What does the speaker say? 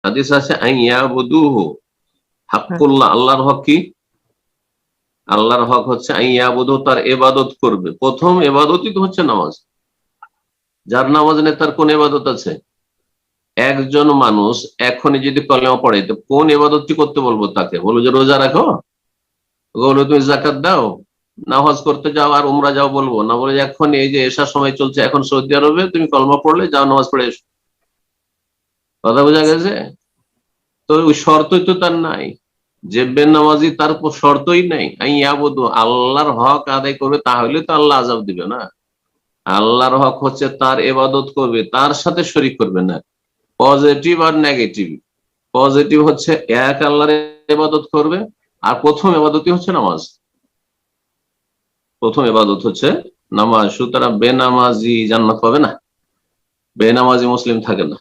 হাদিস আছে আইয়াবুদুহু হাক্কুল্লাহ, আল্লাহর হক কি? আল্লাহর হক হচ্ছে আইয়াবুদু, তার ইবাদত করবে। প্রথম ইবাদতই তো হচ্ছে নামাজ। যার নামাজ নেই তার কোন ইবাদত আছে? একজন মানুষ এখনই যদি কলেমা পড়ে, তো কোন ইবাদতটি করতে বলবো তাকে? বলবো যে রোজা রাখো, বলবো তুমি জাকাত দাও, নামাজ করতে যাও আর উমরা যাও বলবো না? বলে এখন এই যে এশার সময় চলছে, এখন সৌদি আরবে তুমি কলমা পড়লে যাও, নামাজ পড়ে এসো। কথা বোঝা গেছে? তো ওই শর্তই তো তার নাই। যে বেনামাজি তার উপর শর্তই নাই, ইয়াবুদু, আল্লাহর হক আদায় করবে, তাহলে তো আল্লাহ আযাব দিবে না। আল্লাহর হক হচ্ছে তার ইবাদত করবে, তার সাথে শরীক করবে না। পজিটিভ আর নেগেটিভ। পজিটিভ হচ্ছে এক আল্লাহর ইবাদত করবে, আর প্রথম ইবাদতই হচ্ছে নামাজ। প্রথম ইবাদত হচ্ছে নামাজ। সুতরাং বেনামাজি জান্নাত পাবে না, বেনামাজি মুসলিম থাকে না।